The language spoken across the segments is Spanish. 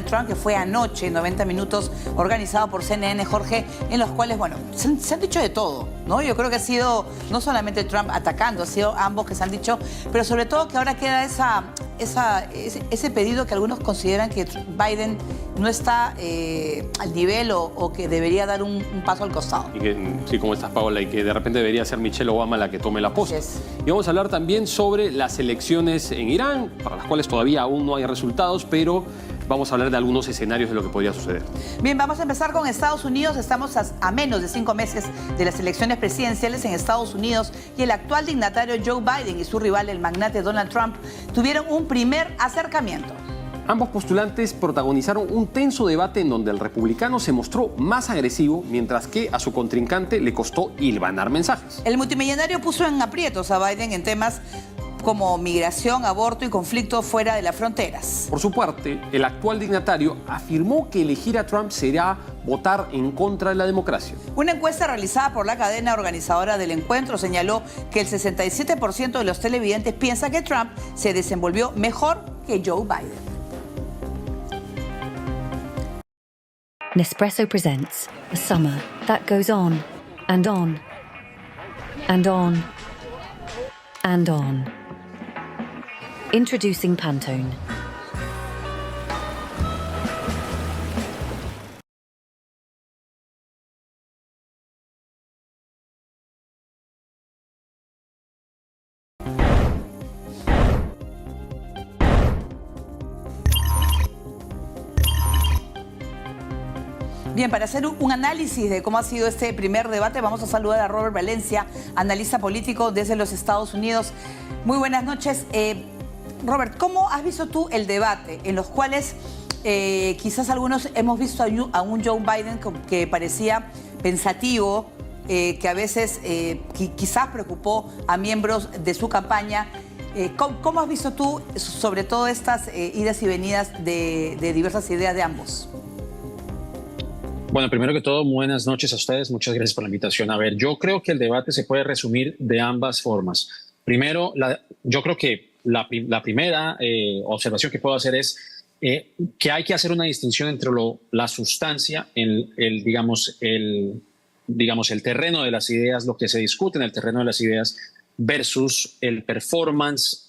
Trump, que fue anoche, 90 minutos, organizado por CNN, Jorge, en los cuales, bueno, se han dicho de todo, ¿no? Yo creo que ha sido no solamente Trump atacando, ha sido ambos que se han dicho, pero sobre todo que ahora queda ese pedido que algunos consideran que Biden no está al nivel o que debería dar un paso al costado. Y que, sí, como estás, Paola, y que de repente debería ser Michelle Obama la que tome la posta. Yes. Y vamos a hablar también sobre las elecciones en Irán, para las cuales todavía aún no hay resultados, pero vamos a hablar de algunos escenarios de lo que podría suceder. Bien, vamos a empezar con Estados Unidos. Estamos a menos de 5 meses de las elecciones presidenciales en Estados Unidos y el actual dignatario Joe Biden y su rival, el magnate Donald Trump, tuvieron un primer acercamiento. Ambos postulantes protagonizaron un tenso debate en donde el republicano se mostró más agresivo, mientras que a su contrincante le costó hilvanar mensajes. El multimillonario puso en aprietos a Biden en temas como migración, aborto y conflictos fuera de las fronteras. Por su parte, el actual dignatario afirmó que elegir a Trump será votar en contra de la democracia. Una encuesta realizada por la cadena organizadora del encuentro señaló que el 67% de los televidentes piensa que Trump se desenvolvió mejor que Joe Biden. Nespresso presents a summer that goes on and on and on and on. Introducing Pantone. Bien, para hacer un análisis de cómo ha sido este primer debate, vamos a saludar a Robert Valencia, analista político desde los Estados Unidos. Muy buenas noches. Robert, ¿cómo has visto tú el debate en los cuales quizás algunos hemos visto a un Joe Biden que parecía pensativo, que a veces quizás preocupó a miembros de su campaña? ¿Cómo has visto tú sobre todo estas idas y venidas de diversas ideas de ambos? Bueno, primero que todo, buenas noches a ustedes. Muchas gracias por la invitación. A ver, yo creo que el debate se puede resumir de ambas formas. Primero, yo creo que la primera observación que puedo hacer es que hay que hacer una distinción entre la sustancia, el terreno de las ideas, lo que se discute en el terreno de las ideas, versus el performance,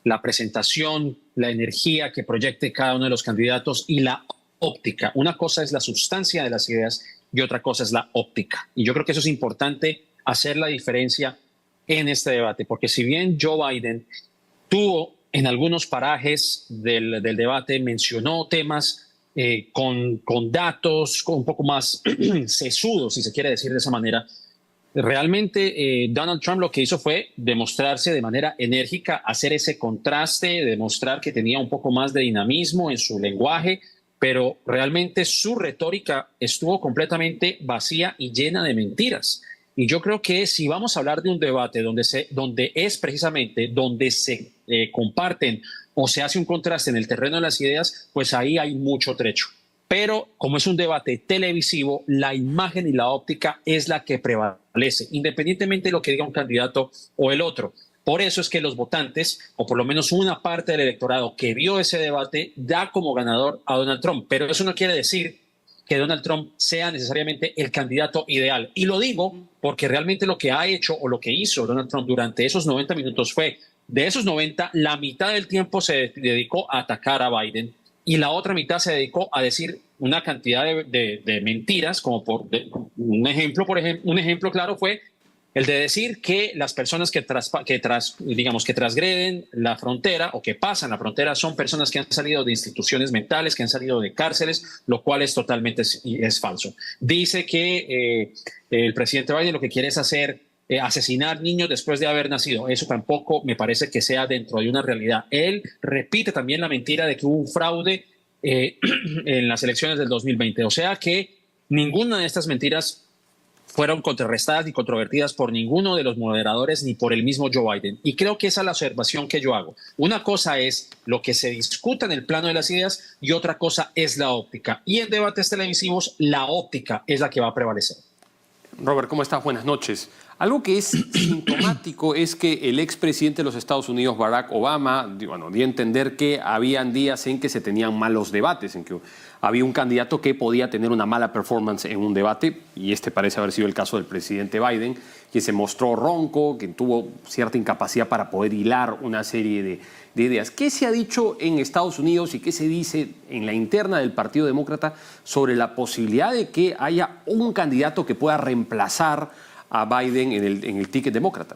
la presentación, la energía que proyecte cada uno de los candidatos y la óptica. Una cosa es la sustancia de las ideas y otra cosa es la óptica. Y yo creo que eso es importante hacer la diferencia en este debate, porque si bien Joe Biden tuvo en algunos parajes del debate, mencionó temas con datos un poco más sesudos, si se quiere decir de esa manera, realmente Donald Trump lo que hizo fue demostrarse de manera enérgica, hacer ese contraste, demostrar que tenía un poco más de dinamismo en su lenguaje, pero realmente su retórica estuvo completamente vacía y llena de mentiras. Y yo creo que si vamos a hablar de un debate donde es precisamente donde se comparten o se hace un contraste en el terreno de las ideas, pues ahí hay mucho trecho. Pero como es un debate televisivo, la imagen y la óptica es la que prevalece, independientemente de lo que diga un candidato o el otro. Por eso es que los votantes, o por lo menos una parte del electorado que vio ese debate, da como ganador a Donald Trump. Pero eso no quiere decir que Donald Trump sea necesariamente el candidato ideal. Y lo digo porque realmente lo que ha hecho o lo que hizo Donald Trump durante esos 90 minutos fue, de esos 90, la mitad del tiempo se dedicó a atacar a Biden y la otra mitad se dedicó a decir una cantidad de mentiras, como un ejemplo claro fue el de decir que las personas que transgreden la frontera o que pasan la frontera son personas que han salido de instituciones mentales, que han salido de cárceles, lo cual es totalmente es falso. Dice que el presidente Biden lo que quiere es asesinar niños después de haber nacido. Eso tampoco me parece que sea dentro de una realidad. Él repite también la mentira de que hubo un fraude en las elecciones del 2020. O sea que ninguna de estas mentiras fueron contrarrestadas ni controvertidas por ninguno de los moderadores ni por el mismo Joe Biden. Y creo que esa es la observación que yo hago. Una cosa es lo que se discuta en el plano de las ideas y otra cosa es la óptica. Y en debates televisivos, la óptica es la que va a prevalecer. Robert, ¿cómo estás? Buenas noches. Algo que es sintomático es que el expresidente de los Estados Unidos, Barack Obama, dio a entender que habían días en que se tenían malos debates, en que había un candidato que podía tener una mala performance en un debate, y este parece haber sido el caso del presidente Biden, que se mostró ronco, que tuvo cierta incapacidad para poder hilar una serie de ideas. ¿Qué se ha dicho en Estados Unidos y qué se dice en la interna del Partido Demócrata sobre la posibilidad de que haya un candidato que pueda reemplazar a Biden en el ticket demócrata?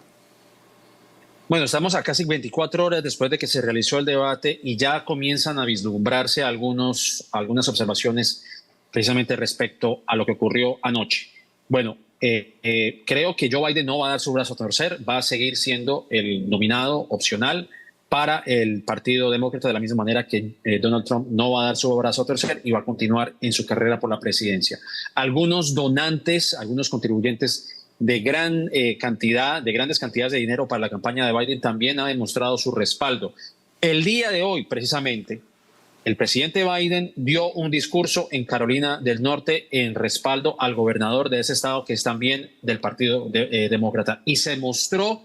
Bueno, estamos a casi 24 horas después de que se realizó el debate y ya comienzan a vislumbrarse algunas observaciones precisamente respecto a lo que ocurrió anoche. Bueno, creo que Joe Biden no va a dar su brazo a torcer, va a seguir siendo el nominado opcional para el Partido Demócrata, de la misma manera que Donald Trump no va a dar su brazo a torcer y va a continuar en su carrera por la presidencia. Algunos donantes, algunos contribuyentes de grandes cantidades de dinero para la campaña de Biden también han demostrado su respaldo. El día de hoy, precisamente, el presidente Biden dio un discurso en Carolina del Norte en respaldo al gobernador de ese estado, que es también del Partido Demócrata, y se mostró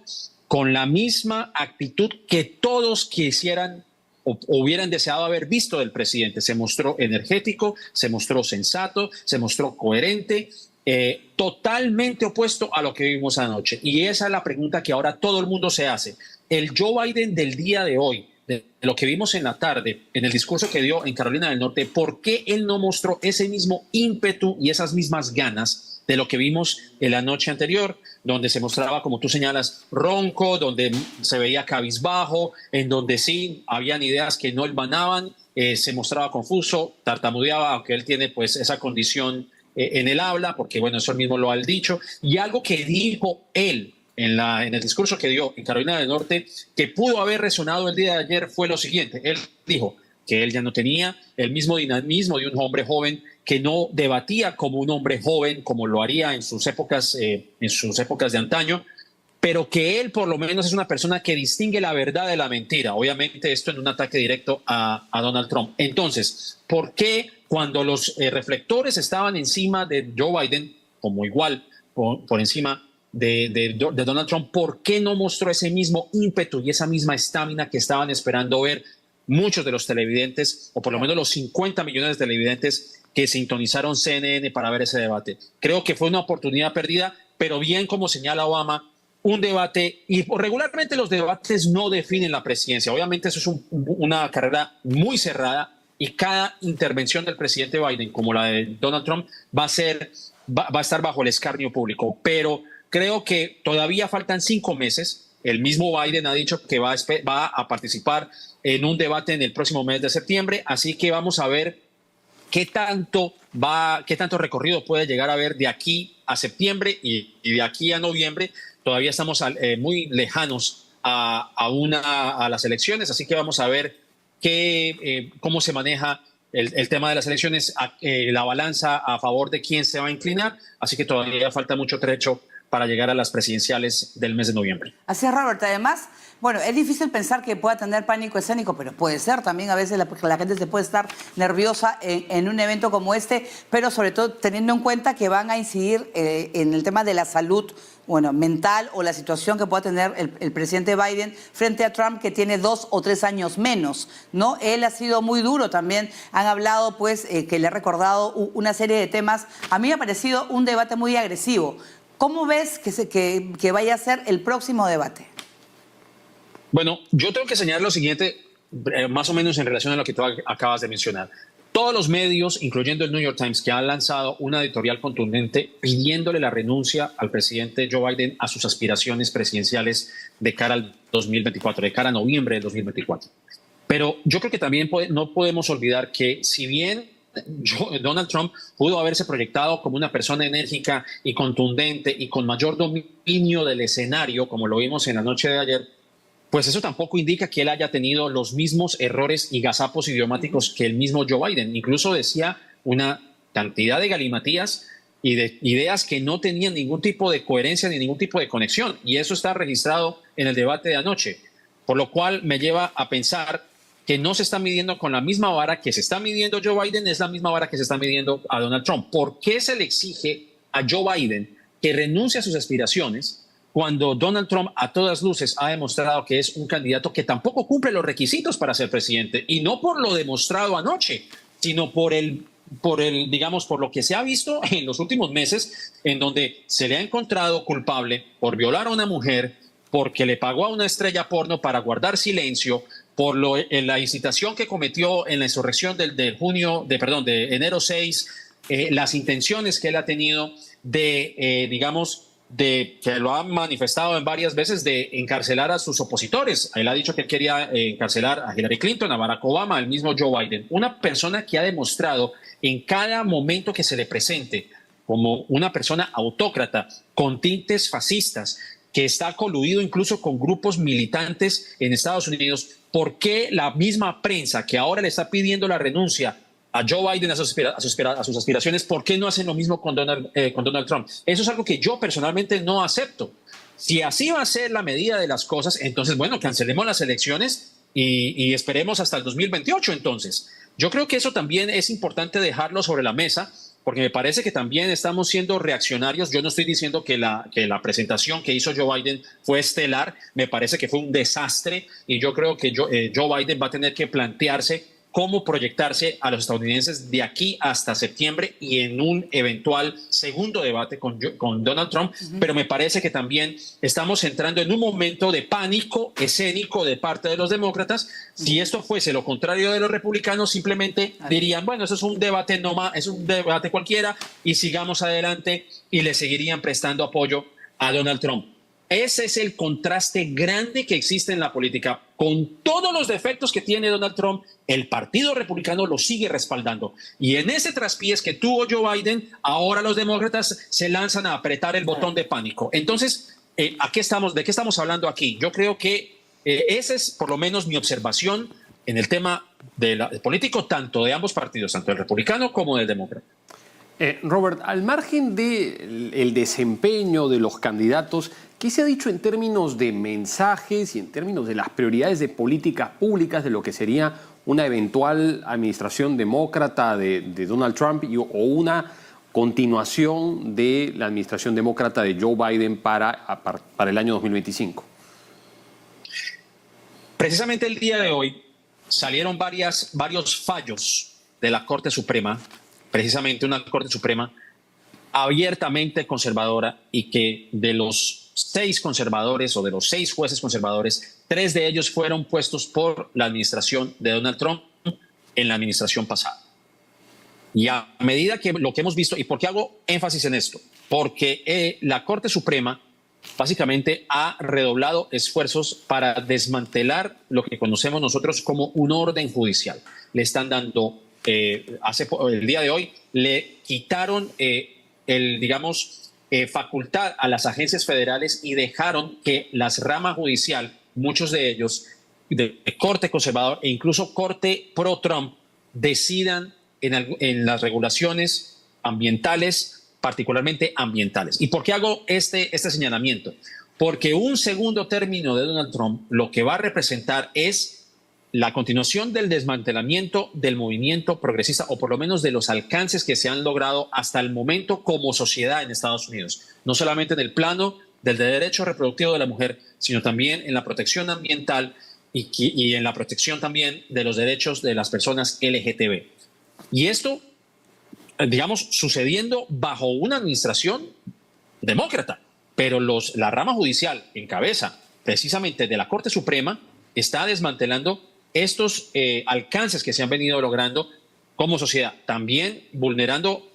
con la misma actitud que todos quisieran o hubieran deseado haber visto del presidente. Se mostró energético, se mostró sensato, se mostró coherente, totalmente opuesto a lo que vimos anoche. Y esa es la pregunta que ahora todo el mundo se hace. El Joe Biden del día de hoy, de lo que vimos en la tarde, en el discurso que dio en Carolina del Norte, ¿por qué él no mostró ese mismo ímpetu y esas mismas ganas de lo que vimos en la noche anterior, donde se mostraba, como tú señalas, ronco, donde se veía cabizbajo, en donde sí habían ideas que no emanaban, se mostraba confuso, tartamudeaba, aunque él tiene pues esa condición en el habla, porque bueno, eso él mismo lo ha dicho, y algo que dijo él en el discurso que dio en Carolina del Norte, que pudo haber resonado el día de ayer, fue lo siguiente. Él dijo que él ya no tenía el mismo dinamismo de un hombre joven, que no debatía como un hombre joven, como lo haría en sus épocas de antaño, pero que él por lo menos es una persona que distingue la verdad de la mentira. Obviamente esto en un ataque directo a Donald Trump. Entonces, ¿por qué cuando los reflectores estaban encima de Joe Biden, como igual por encima de Donald Trump, por qué no mostró ese mismo ímpetu y esa misma estamina que estaban esperando ver muchos de los televidentes, o por lo menos los 50 millones de televidentes que sintonizaron CNN para ver ese debate? Creo que fue una oportunidad perdida, pero bien como señala Obama, un debate, y regularmente los debates no definen la presidencia. Obviamente eso es una carrera muy cerrada, y cada intervención del presidente Biden, como la de Donald Trump, va a estar bajo el escarnio público. Pero creo que todavía faltan 5 meses. El mismo Biden ha dicho que va a participar en un debate en el próximo mes de septiembre, así que vamos a ver qué tanto recorrido puede llegar a haber de aquí a septiembre y de aquí a noviembre. Todavía estamos muy lejanos a las elecciones, así que vamos a ver cómo se maneja el tema de las elecciones, la balanza a favor de quién se va a inclinar, así que todavía falta mucho trecho para llegar a las presidenciales del mes de noviembre. Así es, Robert. Además, bueno, es difícil pensar que pueda tener pánico escénico, pero puede ser también, a veces la gente se puede estar nerviosa en un evento como este, pero sobre todo teniendo en cuenta que van a incidir en el tema de la salud, bueno, mental, o la situación que pueda tener el presidente Biden frente a Trump, que tiene 2 o 3 años menos, ¿no? Él ha sido muy duro también. Han hablado, pues, que le ha recordado una serie de temas. A mí me ha parecido un debate muy agresivo. ¿Cómo ves que vaya a ser el próximo debate? Bueno, yo tengo que señalar lo siguiente, más o menos en relación a lo que tú acabas de mencionar. Todos los medios, incluyendo el New York Times, que han lanzado una editorial contundente pidiéndole la renuncia al presidente Joe Biden a sus aspiraciones presidenciales de cara al 2024, de cara a noviembre del 2024. Pero yo creo que también no podemos olvidar que si bien Donald Trump pudo haberse proyectado como una persona enérgica y contundente y con mayor dominio del escenario, como lo vimos en la noche de ayer, pues eso tampoco indica que él haya tenido los mismos errores y gazapos idiomáticos que el mismo Joe Biden. Incluso decía una cantidad de galimatías y de ideas que no tenían ningún tipo de coherencia ni ningún tipo de conexión. Y eso está registrado en el debate de anoche. Por lo cual me lleva a pensar que no se está midiendo con la misma vara que se está midiendo Joe Biden, es la misma vara que se está midiendo a Donald Trump. ¿Por qué se le exige a Joe Biden que renuncie a sus aspiraciones cuando Donald Trump a todas luces ha demostrado que es un candidato que tampoco cumple los requisitos para ser presidente, y no por lo demostrado anoche, sino por digamos, por lo que se ha visto en los últimos meses, en donde se le ha encontrado culpable por violar a una mujer, porque le pagó a una estrella porno para guardar silencio, por la incitación que cometió en la insurrección de enero 6, las intenciones que él ha tenido que lo ha manifestado en varias veces, de encarcelar a sus opositores. Él ha dicho que él quería encarcelar a Hillary Clinton, a Barack Obama, al mismo Joe Biden. Una persona que ha demostrado en cada momento que se le presente como una persona autócrata, con tintes fascistas, que está coludido incluso con grupos militantes en Estados Unidos. ¿Por qué la misma prensa que ahora le está pidiendo la renuncia a Joe Biden, a sus aspiraciones, por qué no hacen lo mismo con Donald Trump? Eso es algo que yo personalmente no acepto. Si así va a ser la medida de las cosas, entonces, bueno, cancelemos las elecciones y esperemos hasta el 2028 entonces. Yo creo que eso también es importante dejarlo sobre la mesa, porque me parece que también estamos siendo reaccionarios. Yo no estoy diciendo que la presentación que hizo Joe Biden fue estelar, me parece que fue un desastre, y yo creo que Joe Biden va a tener que plantearse cómo proyectarse a los estadounidenses de aquí hasta septiembre y en un eventual segundo debate con Donald Trump. Pero me parece que también estamos entrando en un momento de pánico escénico de parte de los demócratas. Si esto fuese lo contrario de los republicanos, simplemente dirían, bueno, eso es un debate es un debate cualquiera, y sigamos adelante, y le seguirían prestando apoyo a Donald Trump. Ese es el contraste grande que existe en la política. Con todos los defectos que tiene Donald Trump, el Partido Republicano lo sigue respaldando. Y en ese traspiés que tuvo Joe Biden, ahora los demócratas se lanzan a apretar el botón de pánico. Entonces, ¿de qué estamos hablando aquí? Yo creo que esa es por lo menos mi observación en el tema político, tanto de ambos partidos, tanto del republicano como del demócrata. Robert, al margen del desempeño de los candidatos, ¿qué se ha dicho en términos de mensajes y en términos de las prioridades de políticas públicas de lo que sería una eventual administración demócrata de Donald Trump o una continuación de la administración demócrata de Joe Biden para el año 2025? Precisamente el día de hoy salieron varios fallos de la Corte Suprema, precisamente una Corte Suprema abiertamente conservadora, y que de los 6 conservadores o de los 6 jueces conservadores, 3 de ellos fueron puestos por la administración de Donald Trump en la administración pasada. Y a medida que lo que hemos visto, ¿y por qué hago énfasis en esto? Porque la Corte Suprema básicamente ha redoblado esfuerzos para desmantelar lo que conocemos nosotros como un orden judicial. Le están dando, el día de hoy, le quitaron facultad a las agencias federales y dejaron que las ramas judicial, muchos de ellos de corte conservador e incluso corte pro-Trump, decidan en las regulaciones ambientales, particularmente ambientales. ¿Y por qué hago este señalamiento? Porque un segundo término de Donald Trump lo que va a representar es la continuación del desmantelamiento del movimiento progresista, o por lo menos de los alcances que se han logrado hasta el momento como sociedad en Estados Unidos, no solamente en el plano del derecho reproductivo de la mujer, sino también en la protección ambiental y en la protección también de los derechos de las personas LGTB. Y esto, digamos, sucediendo bajo una administración demócrata, pero la rama judicial en cabeza precisamente de la Corte Suprema está desmantelando estos alcances que se han venido logrando como sociedad, también vulnerando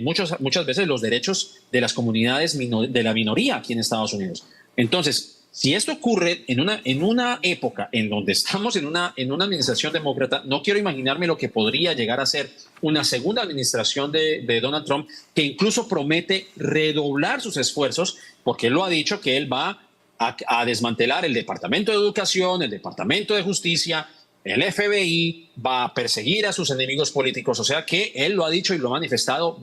muchas veces los derechos de las comunidades de la minoría aquí en Estados Unidos. Entonces, si esto ocurre en una época en donde estamos en una administración demócrata, no quiero imaginarme lo que podría llegar a ser una segunda administración de Donald Trump, que incluso promete redoblar sus esfuerzos, porque él lo ha dicho, que él va a desmantelar el Departamento de Educación, el Departamento de Justicia, el FBI, va a perseguir a sus enemigos políticos. O sea que él lo ha dicho y lo ha manifestado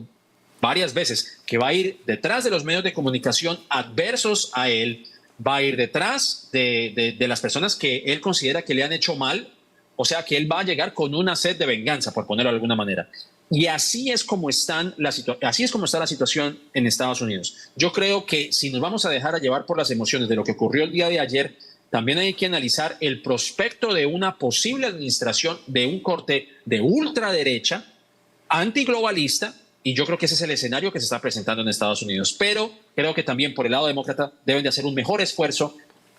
varias veces, que va a ir detrás de los medios de comunicación adversos a él, va a ir detrás de las personas que él considera que le han hecho mal, O sea que él va a llegar con una sed de venganza, por ponerlo de alguna manera. Y así es como está la situación en Estados Unidos. Yo creo que si nos vamos a dejar a llevar por las emociones de lo que ocurrió el día de ayer, también hay que analizar el prospecto de una posible administración de un corte de ultraderecha, antiglobalista, y yo creo que ese es el escenario que se está presentando en Estados Unidos. Pero creo que también por el lado demócrata deben de hacer un mejor esfuerzo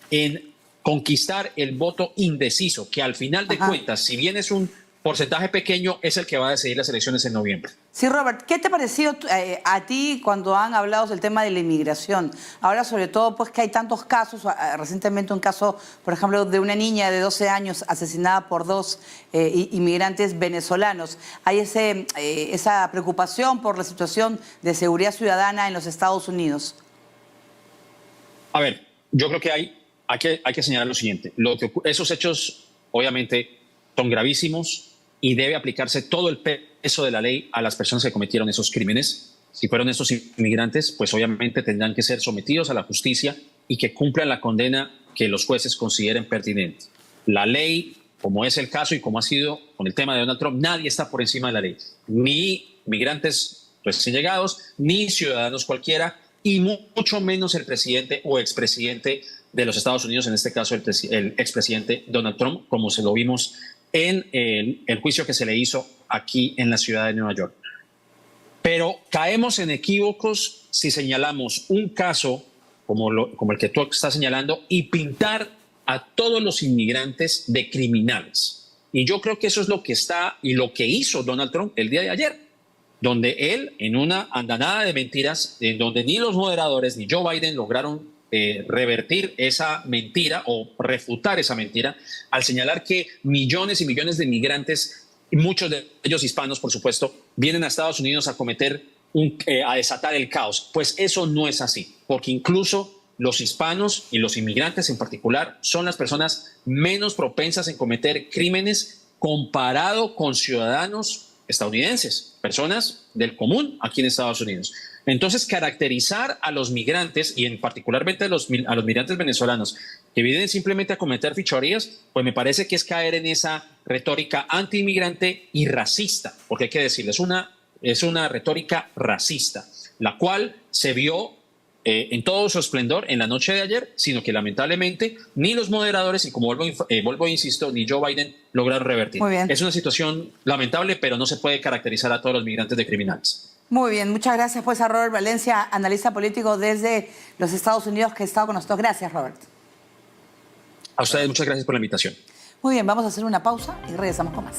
en conquistar el voto indeciso, que al final de cuentas, si bien es un porcentaje pequeño, es el que va a decidir las elecciones en noviembre. Sí, Robert, ¿qué te ha parecido a ti cuando han hablado del tema de la inmigración? Ahora, sobre todo, pues que hay tantos casos, recientemente un caso, por ejemplo, de una niña de 12 años asesinada por dos inmigrantes venezolanos. Hay esa preocupación por la situación de seguridad ciudadana en los Estados Unidos. A ver, yo creo que hay que señalar lo siguiente. Esos hechos, obviamente, son gravísimos y debe aplicarse todo el peso de la ley a las personas que cometieron esos crímenes. Si fueron estos inmigrantes, pues obviamente tendrán que ser sometidos a la justicia y que cumplan la condena que los jueces consideren pertinente. La ley, como es el caso y como ha sido con el tema de Donald Trump, nadie está por encima de la ley. Ni migrantes recién llegados, ni ciudadanos cualquiera, y mucho menos el presidente o expresidente de los Estados Unidos, en este caso el expresidente Donald Trump, como se lo vimos en el juicio que se le hizo aquí en la ciudad de Nueva York. Pero caemos en equívocos si señalamos un caso como el que tú estás señalando y pintar a todos los inmigrantes de criminales. Y yo creo que eso es lo que está y lo que hizo Donald Trump el día de ayer, donde él, en una andanada de mentiras, en donde ni los moderadores ni Joe Biden lograron revertir esa mentira o refutar esa mentira, al señalar que millones y millones de inmigrantes, muchos de ellos hispanos, por supuesto, vienen a Estados Unidos a a desatar el caos. Pues eso no es así, porque incluso los hispanos y los inmigrantes en particular son las personas menos propensas en cometer crímenes comparado con ciudadanos estadounidenses, personas del común aquí en Estados Unidos. Entonces, caracterizar a los migrantes, y en particularmente a los migrantes venezolanos, que vienen simplemente a cometer fechorías, pues me parece que es caer en esa retórica anti-inmigrante y racista, porque hay que decirlo, es una retórica racista, la cual se vio en todo su esplendor en la noche de ayer, sino que lamentablemente ni los moderadores, y como vuelvo e insisto, ni Joe Biden lograron revertir. Muy bien. Es una situación lamentable, pero no se puede caracterizar a todos los migrantes de criminales. Muy bien, muchas gracias pues a Robert Valencia, analista político desde los Estados Unidos, que ha estado con nosotros. Gracias, Robert. A ustedes muchas gracias por la invitación. Muy bien, vamos a hacer una pausa y regresamos con más.